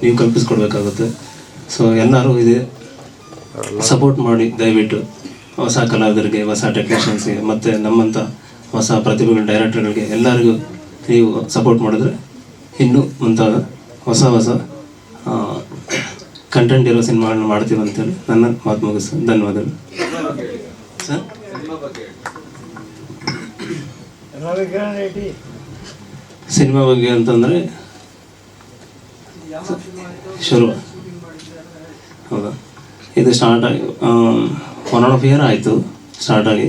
ನೀವು ಕಲ್ಪಿಸ್ಕೊಡ್ಬೇಕಾಗುತ್ತೆ. ಸೊ ಎಲ್ಲರೂ ಇದೆ ಸಪೋರ್ಟ್ ಮಾಡಿ ದಯವಿಟ್ಟು ಹೊಸ ಕಲಾವಿದರಿಗೆ, ಹೊಸ ಟೆಕ್ನಿಷಿಯನ್ಸ್ಗೆ ಮತ್ತು ನಮ್ಮಂಥ ಹೊಸ ಪ್ರತಿಭೆಗಳ ಡೈರೆಕ್ಟರ್ಗಳಿಗೆ ಎಲ್ಲರಿಗೂ ನೀವು ಸಪೋರ್ಟ್ ಮಾಡಿದ್ರೆ ಇನ್ನೂ ಮುಂತಾದ ಹೊಸ ಕಂಟೆಂಟ್ ಇರೋ ಸಿನಿಮಾಗಳನ್ನ ಮಾಡ್ತೀವಿ ಅಂತೇಳಿ ನನ್ನ ಮಾತು ಮುಗಿಸ್ತೇನೆ. ಧನ್ಯವಾದಗಳು ಸರ್. ಸಿನಿಮಾ ಬಗ್ಗೆ ಅಂತಂದರೆ ಶುರು ಹೌದಾ, ಇದು ಸ್ಟಾರ್ಟ್ ಆಗಿ 1.5 year ಆಯಿತು ಸ್ಟಾರ್ಟ್ ಆಗಿ.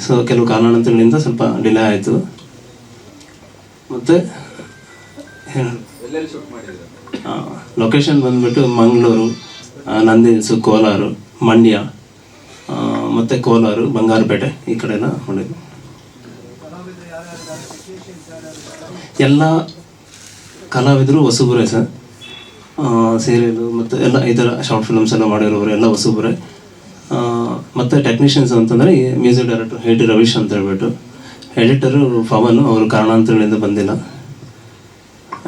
ಸೊ ಕೆಲವು ಕಾರಣಾಂತರಗಳಿಂದ ಸ್ವಲ್ಪ ಡಿಲೇ ಆಯಿತು. ಮತ್ತು ಲೊಕೇಶನ್ ಬಂದುಬಿಟ್ಟು ಮಂಗಳೂರು, ನಂದಿ ಹಿಲ್ಸು, ಕೋಲಾರ, ಮಂಡ್ಯ ಮತ್ತು ಕೋಲಾರ, ಬಂಗಾರಪೇಟೆ ಈ ಕಡೆನ ಮಾಡಿದ್ವಿ. ಎಲ್ಲ ಕಲಾವಿದರು ಹೊಸಬರೇ ಸರ್. ಸೀರಿಯಲು ಮತ್ತು ಎಲ್ಲ ಈ ಥರ ಶಾರ್ಟ್ ಫಿಲ್ಮ್ಸ್ ಎಲ್ಲ ಮಾಡಿರೋರು ಎಲ್ಲ ಹೊಸಬರೇ. ಮತ್ತು ಟೆಕ್ನಿಷಿಯನ್ಸ್ ಅಂತಂದರೆ ಮ್ಯೂಸಿಕ್ ಡೈರೆಕ್ಟರ್ ಹೇಟಿ ರವೀಶ್ ಅಂತ ಹೇಳ್ಬಿಟ್ಟು, ಎಡಿಟರು ಪವನ್, ಅವರು ಕಾರಣಾಂತರಗಳಿಂದ ಬಂದಿಲ್ಲ.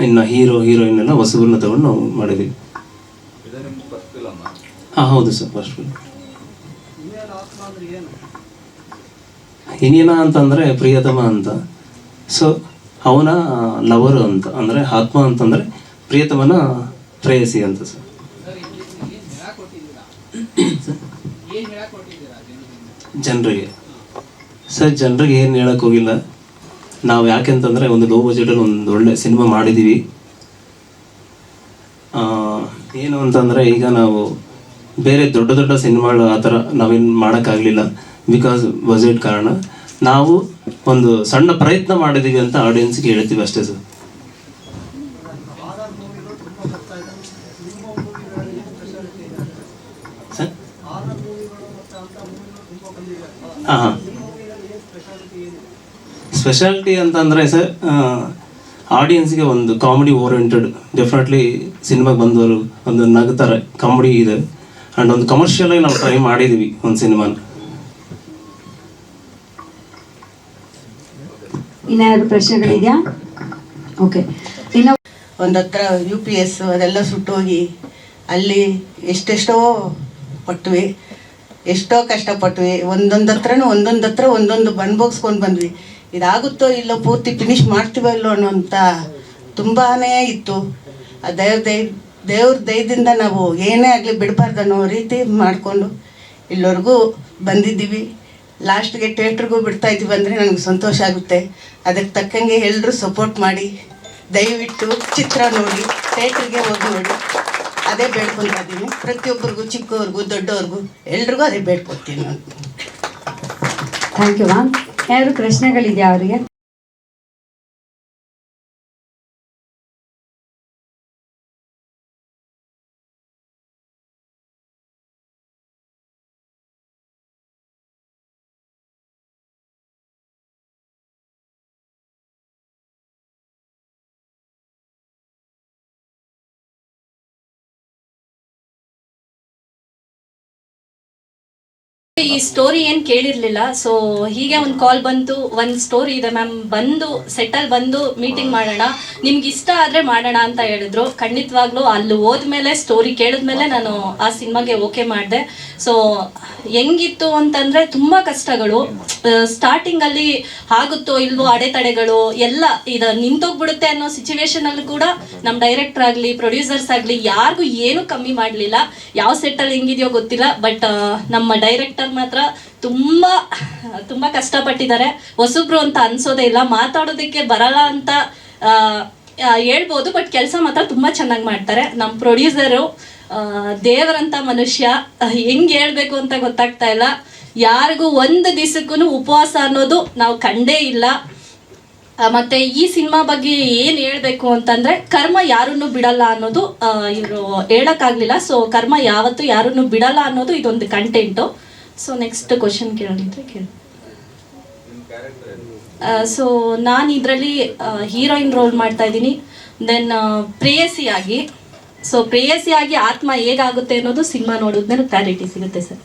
ಇನ್ನು ಹೀರೋಯಿನ್ ಎಲ್ಲ ಹೊಸಬರನ್ನ ತಗೊಂಡು ನಾವು ಮಾಡಿದ್ದೀವಿ. ಹಾಂ ಹೌದು ಸರ್, ಫಸ್ಟ್ ಫಿಲ್ಮ್. ಇನ್ನೇನ ಅಂತಂದರೆ ಪ್ರಿಯತಮ ಅಂತ. ಸೊ ಅವನ ಲವರು ಅಂತ, ಅಂದರೆ ಆತ್ಮ ಅಂತಂದರೆ ಪ್ರಿಯತಮನ ಪ್ರೇಯಸಿ ಅಂತ ಸರ್. ಜನರಿಗೆ ಏನು ಹೇಳಕ್ಕೆ ಹೋಗಿಲ್ಲ ನಾವು. ಯಾಕೆಂತಂದರೆ ಒಂದು ಲೋ ಬಜೆಟಲ್ಲಿ ಒಂದು ಒಳ್ಳೆ ಸಿನಿಮಾ ಮಾಡಿದ್ದೀವಿ. ಏನು ಅಂತಂದರೆ ಈಗ ನಾವು ಬೇರೆ ದೊಡ್ಡ ಸಿನಿಮಾಗಳು ಆ ಥರ ನಾವೇನು ಮಾಡೋಕ್ಕಾಗಲಿಲ್ಲ ಬಿಕಾಸ್ ಬಜೆಟ್ ಕಾರಣ. ನಾವು ಒಂದು ಸಣ್ಣ ಪ್ರಯತ್ನ ಮಾಡಿದ್ದೀವಿ ಅಂತ ಆಡಿಯನ್ಸ್ಗೆ ಹೇಳ್ತೀವಿ ಅಷ್ಟೇ ಸರ್. ಹಾಂ ಸ್ಪೆಷಾಲಿಟಿ ಅಂತಂದರೆ ಸರ್, ಆಡಿಯನ್ಸ್ಗೆ ಒಂದು ಕಾಮಿಡಿ ಓರಿಯೆಂಟೆಡ್, ಡೆಫಿನೆಟ್ಲಿ ಸಿನಿಮಾಗೆ ಬಂದವರು ಒಂದು ನಗ್ತಾರೆ, ಕಾಮಿಡಿ ಇದೆ. ಆ್ಯಂಡ್ ಒಂದು ಕಮರ್ಷಿಯಲಾಗಿ ನಾವು ಟ್ರೈ ಮಾಡಿದ್ದೀವಿ ಒಂದು ಸಿನಿಮಾನ. ಇನ್ಯಾರು ಪ್ರಶ್ನೆಗಳಿದೆಯಾ? ಓಕೆ. ಇನ್ನು ಒಂದು ಹತ್ರ UPS ಅದೆಲ್ಲ ಸುಟ್ಟೋಗಿ ಅಲ್ಲಿ ಎಷ್ಟೆಷ್ಟೋ ಪಟ್ವಿ, ಎಷ್ಟೋ ಕಷ್ಟಪಟ್ವಿ. ಒಂದೊಂದು ಹತ್ರ ಒಂದೊಂದು ಬಂದ್ಬೋಗಿಸ್ಕೊಂಡು ಬಂದ್ವಿ. ಇದಾಗುತ್ತೋ ಇಲ್ಲೋ, ಪೂರ್ತಿ ಫಿನಿಷ್ ಮಾಡ್ತೀವೋ ಇಲ್ಲೋ ಅನ್ನೋಂಥ ತುಂಬಾ ಇತ್ತು. ಆ ದೇವ್ರ ದಯದಿಂದ ನಾವು ಏನೇ ಆಗಲಿ ಬಿಡಬಾರ್ದು ಅನ್ನೋ ರೀತಿ ಮಾಡಿಕೊಂಡು ಇಲ್ಲಿವರೆಗೂ ಬಂದಿದ್ದೀವಿ. ಲಾಸ್ಟ್ಗೆ ಥಿಯೇಟ್ರಿಗೂ ಬಿಡ್ತಾ ಇದ್ದೀವಿ ಅಂದರೆ ನನಗೆ ಸಂತೋಷ ಆಗುತ್ತೆ. ಅದಕ್ಕೆ ತಕ್ಕಂಗೆ ಎಲ್ಲರೂ ಸಪೋರ್ಟ್ ಮಾಡಿ, ದಯವಿಟ್ಟು ಚಿತ್ರ ನೋಡಿ, ಥಿಯೇಟ್ರಿಗೆ ಹೋಗಿ ನೋಡಿ. ಅದೇ ಬೇಡ್ಕೊಳ್ತಾ ಇದ್ದೀನಿ ಪ್ರತಿಯೊಬ್ಬರಿಗೂ, ಚಿಕ್ಕವ್ರಿಗೂ ದೊಡ್ಡವ್ರಿಗೂ ಎಲ್ರಿಗೂ ಅದೇ ಬೇಡ್ಕೊಳ್ತೀನಿ ನಾನು. Thank you ma'am. ಯಾರು ಪ್ರಶ್ನೆಗಳಿದೆಯಾ ಅವರಿಗೆ? ಈ ಸ್ಟೋರಿ ಏನು ಕೇಳಿರ್ಲಿಲ್ಲ. ಸೊ ಹೀಗೆ ಒಂದು ಕಾಲ್ ಬಂತು, ಒಂದು ಸ್ಟೋರಿ ಇದೆ ಮ್ಯಾಮ್, ಬಂದು ಸೆಟ್ಟಲ್ಲಿ ಬಂದು ಮೀಟಿಂಗ್ ಮಾಡೋಣ, ನಿಮ್ಗೆ ಇಷ್ಟ ಆದರೆ ಮಾಡೋಣ ಅಂತ ಹೇಳಿದ್ರು. ಖಂಡಿತವಾಗ್ಲೂ ಅಲ್ಲಿ ಹೋದ್ಮೇಲೆ, ಸ್ಟೋರಿ ಕೇಳಿದ್ಮೇಲೆ ನಾನು ಆ ಸಿನಿಮಾಗೆ ಓಕೆ ಮಾಡಿದೆ. ಸೊ ಹೆಂಗಿತ್ತು ಅಂತಂದರೆ ತುಂಬ ಕಷ್ಟಗಳು. ಸ್ಟಾರ್ಟಿಂಗಲ್ಲಿ ಆಗುತ್ತೋ ಇಲ್ವೋ ಅಡೆತಡೆಗಳು ಎಲ್ಲ ಇದು ನಿಂತೋಗ್ಬಿಡುತ್ತೆ ಅನ್ನೋ ಸಿಚುವೇಶನಲ್ಲಿ ಕೂಡ ನಮ್ಮ ಡೈರೆಕ್ಟರ್ ಆಗಲಿ, ಪ್ರೊಡ್ಯೂಸರ್ಸ್ ಆಗಲಿ ಯಾರಿಗೂ ಏನೂ ಕಮ್ಮಿ ಮಾಡಲಿಲ್ಲ. ಯಾವ ಸೆಟ್ಟಲ್ಲಿ ಹೆಂಗಿದೆಯೋ ಗೊತ್ತಿಲ್ಲ, ಬಟ್ ನಮ್ಮ ಡೈರೆಕ್ಟರ್ ಮಾತ್ರ ತುಂಬಾ ಕಷ್ಟಪಟ್ಟಿದ್ದಾರೆ. ಹೊಸಬ್ರು ಅಂತ ಅನ್ಸೋದೇ ಇಲ್ಲ, ಮಾತಾಡೋದಕ್ಕೆ ಬರಲ್ಲ ಅಂತ ಹೇಳ್ಬೋದು, ಬಟ್ ಕೆಲಸ ಮಾತ್ರ ತುಂಬಾ ಚೆನ್ನಾಗಿ ಮಾಡ್ತಾರೆ. ನಮ್ಮ ಪ್ರೊಡ್ಯೂಸರು ದೇವರಂತ ಮನುಷ್ಯ, ಹೆಂಗ್ ಹೇಳ್ಬೇಕು ಅಂತ ಗೊತ್ತಾಗ್ತಾ ಇಲ್ಲ. ಯಾರಿಗೂ ಒಂದು ದಿವಸಕ್ಕೂ ಉಪವಾಸ ಅನ್ನೋದು ನಾವು ಕಂಡೇ ಇಲ್ಲ. ಮತ್ತೆ ಈ ಸಿನಿಮಾ ಬಗ್ಗೆ ಏನು ಹೇಳ್ಬೇಕು ಅಂತಂದ್ರೆ, ಕರ್ಮ ಯಾರನ್ನು ಬಿಡಲ್ಲ ಅನ್ನೋದು ಇವರು ಹೇಳಕ್ಕಾಗ್ಲಿಲ್ಲ. ಸೊ ಕರ್ಮ ಯಾವತ್ತು ಯಾರನ್ನು ಬಿಡಲ್ಲ ಅನ್ನೋದು ಇದೊಂದು ಕಂಟೆಂಟು. ಸೊ ನೆಕ್ಸ್ಟ್ ಕ್ವಶನ್ ಕೇಳೋದಿದ್ರೆ ಕೇಳಿ. ಸೊ ನಾನು ಇದರಲ್ಲಿ ಹೀರೋಯಿನ್ ರೋಲ್ ಮಾಡ್ತಾ ಇದ್ದೀನಿ. ದೆನ್ ಪ್ರೇಯಸಿಯಾಗಿ. ಸೊ ಪ್ರೇಯಸಿಯಾಗಿ ಆತ್ಮ ಹೇಗಾಗುತ್ತೆ ಅನ್ನೋದು ಸಿನಿಮಾ ನೋಡಿದ್ಮೇಲೆ ಕ್ಲಾರಿಟಿ ಸಿಗುತ್ತೆ ಸರ್.